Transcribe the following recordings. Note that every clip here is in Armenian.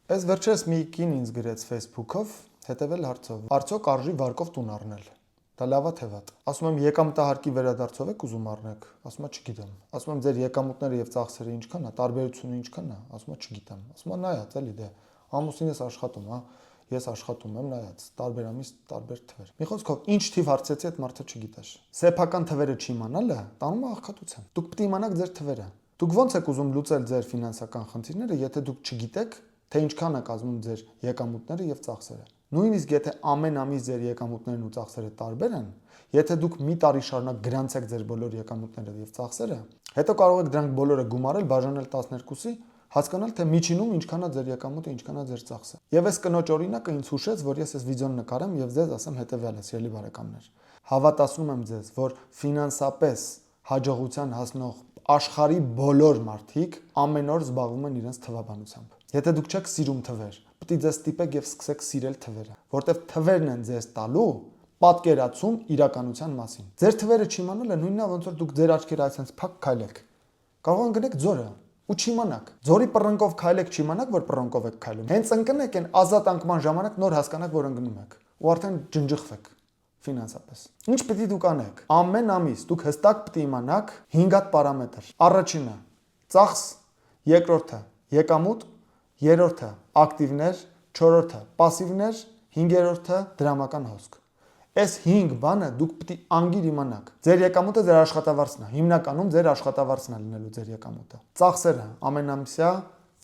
Այս վերջերս մի կին ինձ գրեց Facebook-ով, հետևել հարցով. Արդյոք արժի վարկով տուն առնել։ Դա լավ է թե վատ։ Ասում եմ եկամտահարկի վերադարձով եք ուզում առնեք։ Ասում է չգիտեմ։ Ասում եմ ձեր եկամուտները եւ ծախսերը ինչքան է, տարբերությունը ինչքան է։ Ասում է չգիտեմ։ Ասում է նայած էլի դե ամուսինս աշխատում, հա։ Ես աշխատում եմ, նայած տարբեր ամիս տարբեր թվեր։ Մի խոսքով ինչ թիվ հարցեցի այդ մարդը չգիտեր։ Սեփական թվերը չիմանալը տանում է աղքատության։ Դուք պետք է իմանաք ձեր թվերը։ Դուք ո՞նց եք ուզում լուծել ձեր ֆինանսական խնդիրները, եթե դուք չգիտեք, թե ինչքան է կազմում ձեր եկամուտները եւ ծախսերը։ Նույնիսկ եթե ամեն ամիս ձեր եկամուտներն ու ծախսերը տարբեր են, եթե դուք մի տարի շարունակ գրանցեք ձեր բոլոր եկամուտները եւ ծախսերը, հետո կարող եք դրանք բոլորը գումարել, բաժանել 12-ի, հասկանալ թե միջինում ինչքան է ձեր եկամուտը, ինչքան է ձեր ծախսը։ Եվ այս կնոջ օրինակը ինձ հուշեց, որ ես այս վիդեոն նկարեմ եւ ձեզ ասեմ հետեւյալը, սիրելի բարեկամներ։ Հավատացնում եմ ձեզ, որ ֆինանսապես հաջողության հասնող աշխարհի բոլոր մարդիկ ամեն օր զբաղվում են իրենց թվաբանությամբ։ Եթե դուք չեք սիրում թվեր, պետք է ձեզ ստիպեք եւ սկսեք սիրել թվերը, որտեվ թվերն են ձեզ տալու պատկերացում իրականության մասին։ Ձեր թվերը չիմանալը նույնն է, ոնց որ դուք ձեր աչքերը այսպես փակ քայլեք։ Կարող են գնեք ձորը ու չիմանաք։ Ձորի պռնկով քայլեք, չիմանաք, որ պռնկով եք քայլում։ Հենց ընկնեք այն ազատ անկման ժամանակ նոր հասկանաք, որ ընկնում եք ու արդեն ջնջխվեք ֆինանսապես։ Ինչ պետք է դուք անեք։ Ամեն ամիս դուք հստակ պետք է իմանաք 5 հատ պարամետր։ Առաջինը՝ ծախս, երկրորդը՝ եկամուտ, երրորդը՝ ակտիվներ, չորրորդը՝ պասիվներ, հինգերորդը՝ դրամական հոսք։ Այս 5 բանը դուք պետք է անգիր իմանաք։ Ձեր եկամուտը ձեր աշխատավարձն է։ Հիմնականում ձեր աշխատավարձն է լինելու ձեր եկամուտը։ Ծախսերը ամենամսյա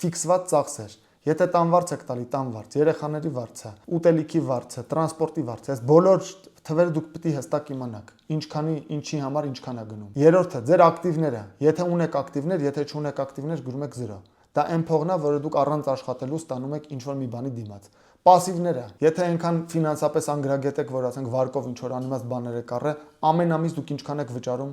ֆիքսված ծախսեր։ Եթե տանվարձ եք տալի, տանվարձ, երեխաների վարձը, ուտելիքի վարձը, տրանսպորտի վարձը, այս բոլոր թվերը դուք պետք է հստակ իմանաք։ Ինչքանի, ինչի համար ինչքան է գնում։ Երրորդը՝ ձեր ակտիվները։ Եթե ունեք ակտիվներ, եթե չունեք ակտիվներ, գրում եք 0։ Դա այն փողն է, որը դուք առանց աշխատելու ստանում եք ինչ-որ մի բանի դիմաց։ Պասիվները, եթե այնքան ֆինանսապես անգրագետ եք, որ ասենք վարկով ինչ-որ անիմաստ բաներ եք առել, ամեն ամիս դուք ինչքան եք վճարում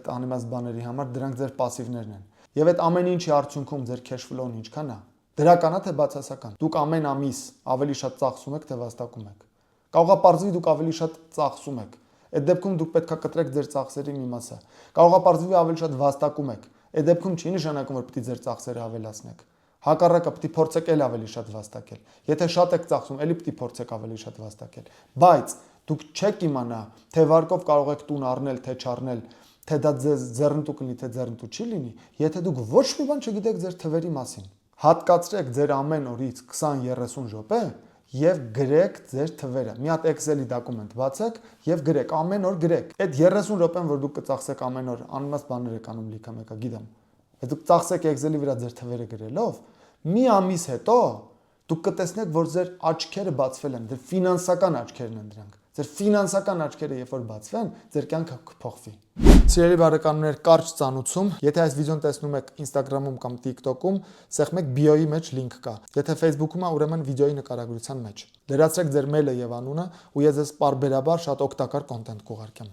այդ անիմաստ բաների համար, դրանք ձեր պասիվներն են։ Եվ այդ ամեն ինչի արդյունքում ձեր cash flow-ն ինչքան է։ Դրական է թե բացասական։ Դուք ամեն ամիս ավելի շատ ծախսում եք, թե վաստակում եք։ Կարող է պարզվի դուք ավելի շատ ծախսում եք։ Այդ դեպքում դուք պետք է կտրեք ձեր ծախսերի մի մասը։ Կարող է պարզվի ավելի շատ վաստակում եք։ Այդ դեպքում չի նշանակում, որ պետք է ձեր ծախսերը ավելացնեք։ Հակառակը պետք է փորձեք էլ ավելի շատ վաստակել։ Եթե շատ եք ծախսում, էլի պետք է փորձեք ավելի շատ վաստակել։ Բայց դուք չեք իմանա, թե վարկով կարող եք տուն առնել, թե չառնել, թե դա ձեզ ձեռնտու կլինի, թե ձեռնտու չի լինի, եթե դուք ոչ մի բան չգիտեք ձեր թվերի մասին։ Հատկացրեք ձեր ամեն օրից 20-30 րոպե եւ գրեք ձեր թվերը։ Մի հատ Excel-ի դոկումենտ բացեք եւ գրեք, ամեն օր գրեք։ Այդ 30 րոպեն, որ դուք կծախսեք ամեն օր, անիմաստ բաներ եք անում լիքը մեկը, գիտեմ։ Եթե դուք ծախսեք Excel-ի վրա ձեր թվերը գրելով, մի ամիս հետո դուք կտեսնեք, որ ձեր աչքերը բացվել են, ձեր ֆինանսական աչքերն են դրանք։ Ձեր ֆինանսական աչքերը երբ որ բացվեն, ձեր կյանքը կփոխվի։ Սիրելի բարեկամներ, կարճ ծանուցում, եթե այս վիդեոն տեսնում եք Instagram-ում կամ TikTok-ում, սեղմեք bio-ի մեջ link կա։ Եթե Facebook-ում է, ուրեմն վիդեոյի նկարագրության մեջ։ Լրացրեք ձեր մեյլը եւ անունը, ու ես ձեզ պարբերաբար շատ օգտակար կոնտենտ կուղարկեմ։